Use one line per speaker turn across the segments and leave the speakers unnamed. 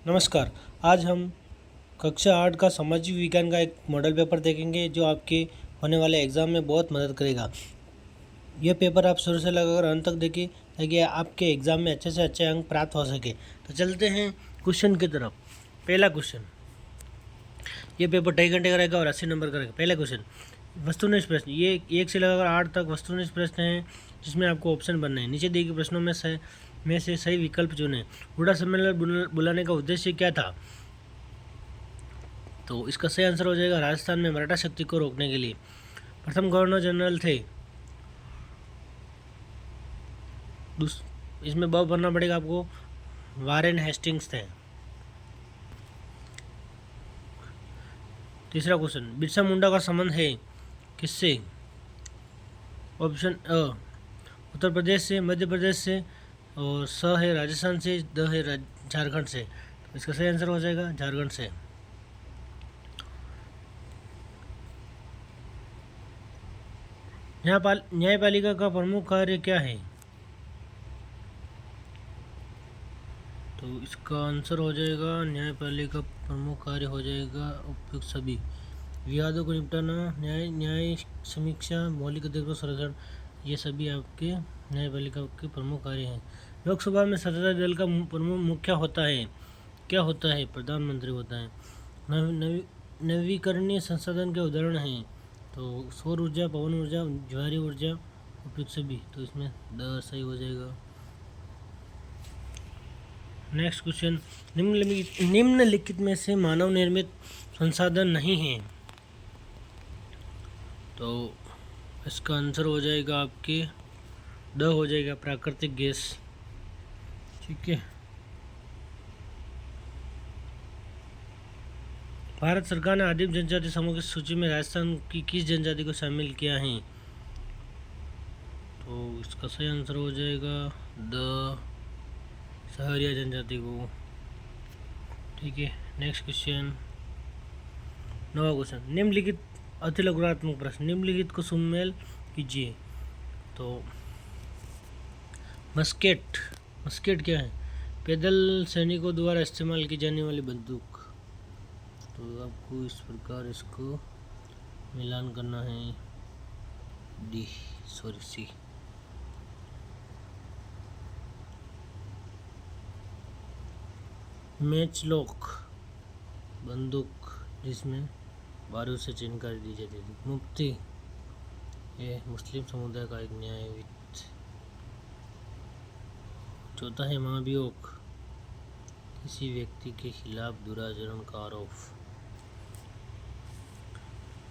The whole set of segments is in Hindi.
नमस्कार। आज हम कक्षा 8 का सामाजिक विज्ञान का एक मॉडल पेपर देखेंगे जो आपके होने वाले एग्ज़ाम में बहुत मदद करेगा। यह पेपर आप शुरू से लगाकर अंत तक देखिए ताकि आपके एग्ज़ाम में अच्छे से अच्छे अंक प्राप्त हो सके। तो चलते हैं क्वेश्चन की तरफ। पहला क्वेश्चन, ये पेपर 2.5 घंटे का रहेगा और 80 नंबर का रहेगा। पहला क्वेश्चन, वस्तुनिष्ठ प्रश्न। ये 1 से लगाकर 8 तक वस्तुनिष्ठ प्रश्न हैं जिसमें आपको ऑप्शन बनना है। नीचे दिए गए प्रश्नों में से सही विकल्प चुनें। हुडा सम्मेलन बुलाने का उद्देश्य क्या था? तो इसका सही आंसर हो जाएगा राजस्थान में मराठा शक्ति को रोकने के लिए। प्रथम गवर्नर जनरल थे, इसमें ब भरना पड़ेगा आपको, वारेन हेस्टिंग्स थे। तीसरा क्वेश्चन, बिरसा मुंडा का संबंध है किससे? ऑप्शन अ उत्तर प्रदेश से, मध्य प्रदेश से, और स है राजस्थान से, द है झारखंड से। तो इसका सही आंसर हो जाएगा झारखंड से। न्यायपालिका का प्रमुख कार्य क्या है? तो इसका आंसर हो जाएगा न्यायपालिका प्रमुख कार्य हो जाएगा उपयुक्त सभी विवादों को निपटाना, न्याय समीक्षा, मौलिक अधिकारों संरक्षण, ये सभी आपके न्यायपालिका के प्रमुख कार्य हैं। लोकसभा में सत्ताधारी दल का प्रमुख मुख्य होता है, क्या होता है? प्रधानमंत्री होता है। नवीकरणीय संसाधन के उदाहरण हैं, तो सौर ऊर्जा, पवन ऊर्जा, ज्वारी ऊर्जा, उपयुक्त सभी। तो इसमें द सही हो जाएगा। नेक्स्ट क्वेश्चन, निम्नलिखित में से मानव निर्मित संसाधन नहीं है। तो इसका आंसर हो जाएगा आपके द हो जाएगा प्राकृतिक गैस। ठीक है। भारत सरकार ने आदिम जनजाति समूह की सूची में राजस्थान की किस जनजाति को शामिल किया है? तो इसका सही आंसर हो जाएगा द सहरिया जनजाति को। ठीक है। नेक्स्ट क्वेश्चन, नवा क्वेश्चन, निम्नलिखित अतिलघुनात्मक प्रश्न, निम्नलिखित को सुमेल कीजिए। तो मस्केट क्या है? पैदल सैनिकों द्वारा इस्तेमाल की जाने वाली बंदूक। तो आपको इस प्रकार इसको मिलान करना है, सी। मैचलॉक बंदूक जिसमें बारूद से चिनकारी दी जाती थी। मुफ्ती, ये मुस्लिम समुदाय का एक न्यायविद। चौथा है महाभियोग, किसी व्यक्ति के खिलाफ दुराचरण का आरोप।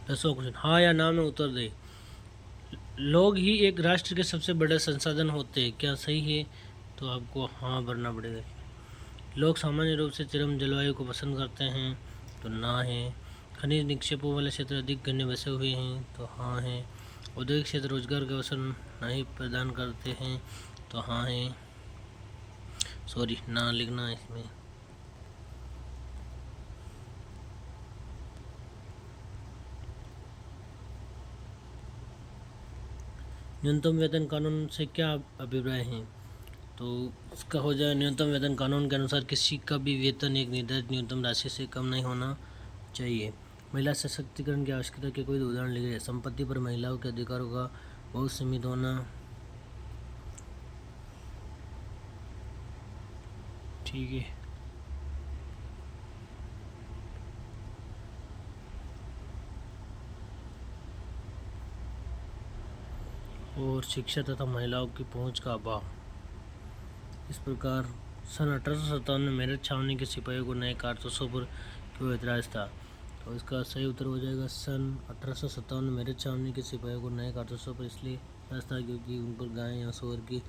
10वां क्वेश्चन, हाँ या ना में उत्तर दे। लोग ही एक राष्ट्र के सबसे बड़े संसाधन होते हैं, क्या सही है? तो आपको हाँ भरना पड़ेगा। लोग सामान्य रूप से चरम जलवायु को पसंद करते हैं, तो ना है। खनिज निक्षेपों वाले क्षेत्र अधिक घने बसे हुए हैं, तो हाँ है। औद्योगिक क्षेत्र रोजगार के अवसर नहीं प्रदान करते हैं, तो हाँ है। सॉरी, ना लिखना इसमें। न्यूनतम वेतन कानून से क्या अभिप्राय है? तो इसका हो जाए, न्यूनतम वेतन कानून के अनुसार किसी का भी वेतन एक निर्धारित न्यूनतम राशि से कम नहीं होना चाहिए। महिला सशक्तिकरण की आवश्यकता के कोई उदाहरण लिखिए। संपत्ति पर महिलाओं के अधिकारों का बहुत सीमित होना। ठीक है। और शिक्षा तथा महिलाओं की पहुंच का अभाव। इस प्रकार सन 1857 में मेरठ छावनी के सिपाहियों को नए कारतूसों पर क्यों ऐतराज़ था? तो इसका सही उत्तर हो जाएगा सन 1857 में मेरठ छावनी के सिपाहियों को नए कारतूसों पर इसलिए ऐतराज़ था क्योंकि उन पर गाय या सूअर की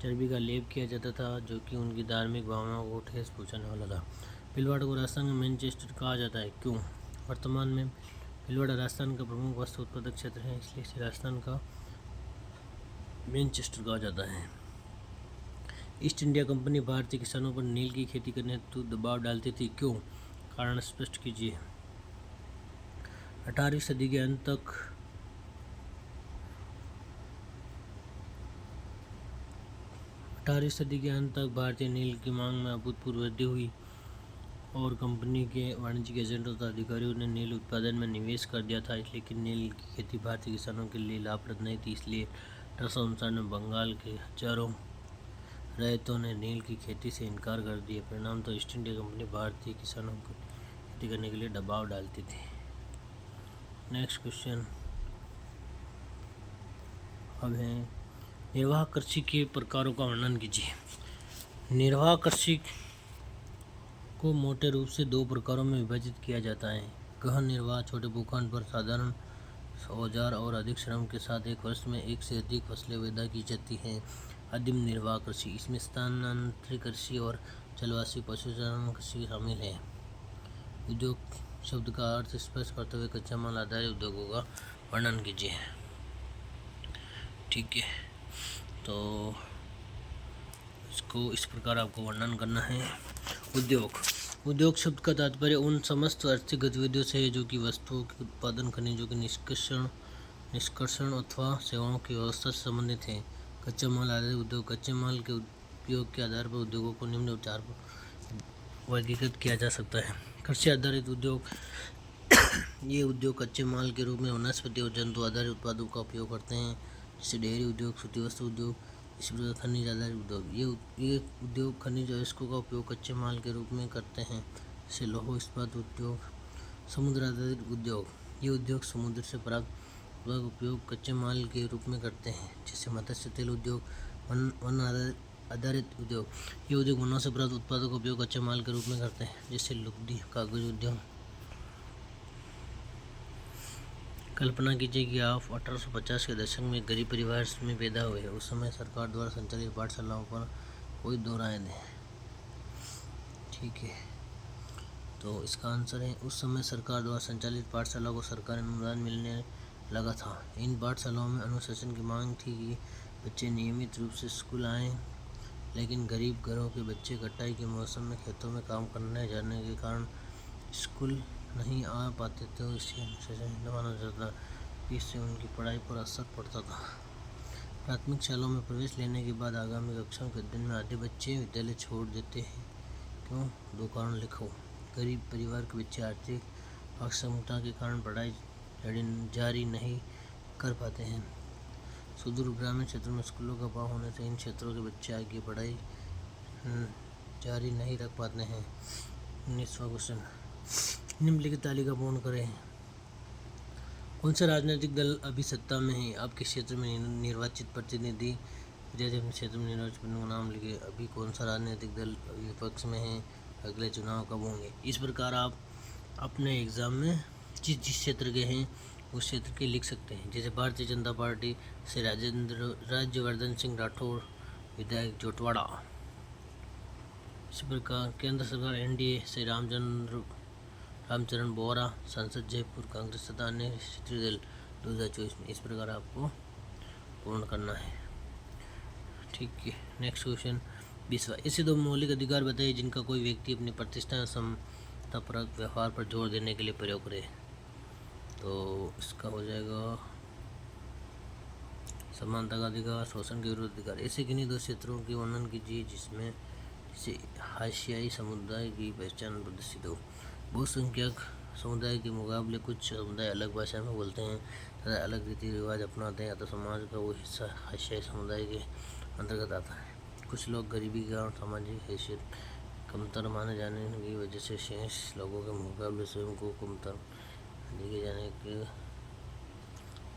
चर्बी का लेप किया जाता था, जो कि उनकी धार्मिक भावनाओं को ठेस पहुँचाने वाला था। भीलवाड़ा को राजस्थान का मैनचेस्टर कहा जाता है, क्यों? वर्तमान में भीलवाड़ा राजस्थान का प्रमुख वस्त्र उत्पादक क्षेत्र है, इसलिए इसे राजस्थान का मैनचेस्टर कहा जाता है। ईस्ट इंडिया कंपनी भारतीय किसानों पर नील की खेती करने हेतु दबाव डालती थी, क्यों? कारण स्पष्ट कीजिए। 18वीं सदी के अंत तक भारतीय नील की मांग में अभूतपूर्व वृद्धि हुई। और कंपनी के वाणिज्यिक एजेंट तथा अधिकारियों ने नील उत्पादन में निवेश कर दिया था, लेकिन नील की खेती भारतीय किसानों के लिए लाभप्रद नहीं थी। इसलिए 1859 में बंगाल के हजारों रैयतों ने नील की खेती से इनकार कर दिया। परिणाम तो ईस्ट इंडिया कंपनी भारतीय किसानों को खेती करने के लिए दबाव डालती थी। नेक्स्ट क्वेश्चन अब है निर्वाह कृषि के प्रकारों का वर्णन कीजिए। निर्वाह कृषि को मोटे रूप से दो प्रकारों में विभाजित किया जाता है। गहन निर्वाह छोटे भूखंड पर साधारण औजार और अधिक श्रम के साथ एक वर्ष में एक से अधिक फसलें पैदा की जाती हैं। आदिम निर्वाह कृषि, इसमें स्थानांतरित कृषि और जलवासी पशुचारण कृषि शामिल है। उद्योग शब्द का अर्थ स्पष्ट करते हुए कच्चा माल आधारित उद्योगों का वर्णन कीजिए। ठीक है, तो इसको इस प्रकार आपको वर्णन करना है। उद्योग शब्द का तात्पर्य उन समस्त आर्थिक गतिविधियों से है जो कि वस्तुओं के उत्पादन, खनिजों के निष्कर्षण अथवा सेवाओं की व्यवस्था से संबंधित है। कच्चा माल आधारित उद्योग, कच्चे माल के उपयोग के आधार पर उद्योगों को निम्न चार वर्गीकृत किया जा सकता है। कृषि आधारित उद्योग ये उद्योग कच्चे माल के रूप में वनस्पति और जंतु आधारित उत्पादों का उपयोग करते हैं, जैसे डेयरी उद्योग, सूती वस्त्र उद्योग। इसी प्रकार खनिज आधारित उद्योग, ये उद्योग खनिज अयस्कों का उपयोग कच्चे माल के रूप में करते हैं, जैसे लौह इस्पात उद्योग। समुद्र आधारित उद्योग, ये उद्योग समुद्र से प्राप्त उपयोग कच्चे माल के रूप में करते हैं, जैसे मत्स्य तेल उद्योग। वन आधारित उद्योग, ये उद्योग वनों से प्राप्त उत्पादों का उपयोग कच्चे माल के रूप में करते हैं, जैसे लुगदी, कागज उद्योग। कल्पना कीजिए कि आप 1850 के दशक में गरीब परिवार में पैदा हुए। उस समय सरकार द्वारा संचालित पाठशालाओं पर कोई दो राय दें। ठीक है, तो इसका आंसर है उस समय सरकार द्वारा संचालित पाठशालाओं को सरकारी अनुदान मिलने लगा था। इन पाठशालाओं में अनुशासन की मांग थी कि बच्चे नियमित रूप से स्कूल आएँ, लेकिन गरीब घरों के बच्चे कटाई के मौसम में खेतों में काम करने जाने के कारण स्कूल नहीं आ पाते थे। इसे अनुशासन माना जाता, इससे उनकी पढ़ाई पर असर पड़ता था। प्राथमिक शालाओं में प्रवेश लेने के बाद आगामी कक्षाओं के अध्ययन में आधे बच्चे विद्यालय छोड़ देते हैं। क्यों? दो कारण लिखो। गरीब परिवार के बच्चे आर्थिक अक्षमता के कारण पढ़ाई जारी नहीं कर पाते हैं। सुदूर ग्रामीण क्षेत्रों में स्कूलों का अभाव होने से इन क्षेत्रों के बच्चे आगे पढ़ाई जारी नहीं रख पाते हैं। 19वां क्वेश्चन, निम्नलिखित तालिका पूर्ण करें। कौन सा राजनीतिक दल अभी सत्ता में है? आपके क्षेत्र में निर्वाचित प्रतिनिधि विधायक अपने क्षेत्र में निर्वाचित प्रतिनिधियों का नाम लिखे। अभी कौन सा राजनीतिक दल विपक्ष में है? अगले चुनाव कब होंगे? इस प्रकार आप अपने एग्ज़ाम में जिस क्षेत्र के हैं उस क्षेत्र के लिख सकते हैं। जैसे भारतीय जनता पार्टी से राज्यवर्धन सिंह राठौड़, विधायक जोटवाड़ा। इसी प्रकार केंद्र सरकार एनडीए से रामचरण बोहरा, सांसद जयपुर, कांग्रेस तथा अन्य क्षेत्रीय दल 2024 में। इस प्रकार आपको पूर्ण करना है। ठीक है, नेक्स्ट क्वेश्चन 20वां, ऐसे दो मौलिक अधिकार बताइए जिनका कोई व्यक्ति अपनी प्रतिष्ठा और समतापरक व्यवहार पर जोर देने के लिए प्रयोग करे। तो इसका हो जाएगा समानता का अधिकार, शोषण के विरुद्ध अधिकार। ऐसे किन्हीं दो क्षेत्रों के वर्णन कीजिए जिसमें जैसे हाशियाई समुदाय की पहचान प्रदर्शित हो। बहुसंख्यक समुदाय के मुकाबले कुछ समुदाय अलग भाषा में बोलते हैं तथा अलग रीति रिवाज अपनाते हैं, अतः समाज का वो हिस्सा हाशियाई समुदाय के अंतर्गत आता है। कुछ लोग गरीबी के कारण सामाजिक हैसियत कमतर माने जाने की वजह से शेष लोगों के मुकाबले स्वयं को कमतर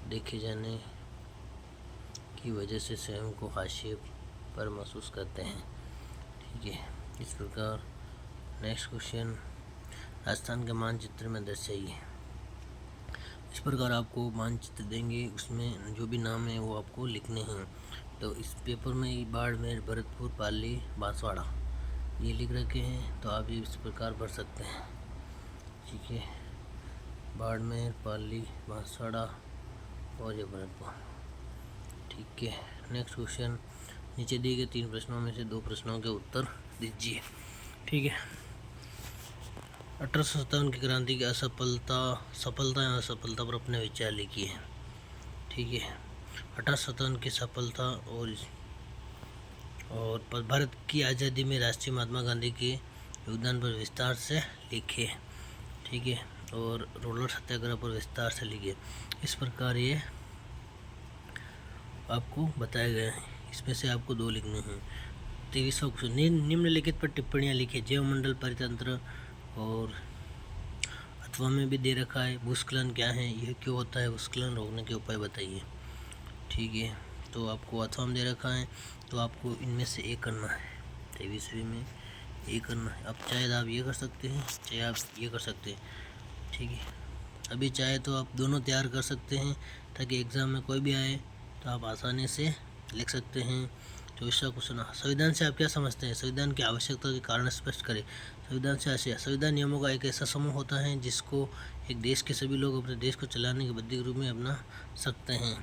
देखे जाने की वजह से स्वयं को हाशिए पर महसूस करते हैं। ठीक है, इस प्रकार नेक्स्ट क्वेश्चन, राजस्थान के मानचित्र में दर्शाइए। इस प्रकार आपको मानचित्र देंगे, उसमें जो भी नाम है वो आपको लिखने हैं। तो इस पेपर में बाड़मेर, भरतपुर, पाली, बांसवाड़ा ये लिख रखे हैं, तो आप ये इस प्रकार भर सकते हैं। ठीक है, बाड़मेर, पाली, बांसवाड़ा और ये भरतपुर। ठीक है, नेक्स्ट क्वेश्चन, नीचे दिए गए 3 प्रश्नों में से 2 प्रश्नों के उत्तर दीजिए। ठीक है, 1857 की क्रांति की सफलता या असफलता पर अपने विचार लिखिए। ठीक है, 1857 की सफलता और भारत की आज़ादी में राष्ट्रीय महात्मा गांधी के योगदान पर विस्तार से लिखिए, ठीक है, और रोलर सत्याग्रह पर विस्तार से लिखिए। इस प्रकार ये आपको बताया गया है। इसमें से आपको 2 लिखने हैं। 23वां क्वेश्चन, निम्नलिखित पर टिप्पणियाँ लिखिए। जैवमंडल परितंत्र और अथवा में भी दे रखा है भूस्खलन क्या है, यह क्यों होता है, भूस्खलन रोकने के उपाय बताइए, ठीक है। तो आपको अथवा में दे रखा है, तो आपको इनमें से एक करना है। 23वीं में ये करना है। अब चाहे आप ये कर सकते हैं, चाहे आप ये कर सकते हैं, ठीक है। अभी चाहे तो आप दोनों तैयार कर सकते हैं, ताकि एग्ज़ाम में कोई भी आए तो आप आसानी से लिख सकते हैं। 24वां क्वेश्चन, संविधान से आप क्या समझते हैं? संविधान की आवश्यकता के कारण स्पष्ट करें। संविधान से आशय, संविधान नियमों का एक ऐसा समूह होता है जिसको एक देश के सभी लोग अपने देश को चलाने के बौद्धिक रूप में अपना सकते हैं,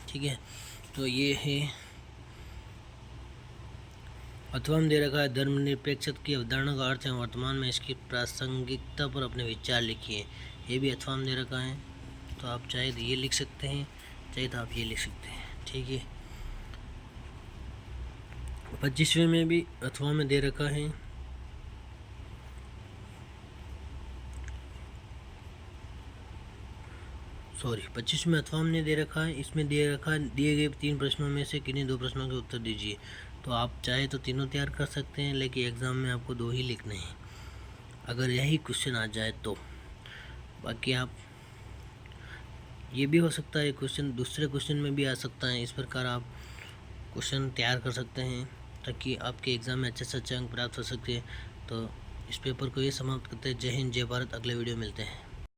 ठीक है। तो ये है अथवा में दे रखा है धर्मनिरपेक्षता की अवधारणा का अर्थ है वर्तमान में इसकी प्रासंगिकता पर अपने विचार लिखिए। ये भी अथवा में दे रखा है, तो आप चाहे तो ये लिख सकते हैं, चाहे तो आप ये लिख सकते हैं, ठीक है। 25वें में भी अथवा में दे रखा है, सॉरी 25 में अथवा में दे रखा है। इसमें दे रखा है दिए गए 3 प्रश्नों में से किन्हीं 2 प्रश्नों के उत्तर दीजिए। तो आप चाहे तो तीनों तैयार कर सकते हैं, लेकिन एग्ज़ाम में आपको 2 ही लिखने हैं अगर यही क्वेश्चन आ जाए तो। बाकी आप ये भी हो सकता है क्वेश्चन दूसरे क्वेश्चन में भी आ सकता है। इस प्रकार आप क्वेश्चन तैयार कर सकते हैं ताकि आपके एग्ज़ाम में अच्छे से अच्छे अंक प्राप्त हो सके। तो इस पेपर को ये समाप्त करते हैं। जय हिंद, जय भारत। अगले वीडियो मिलते हैं।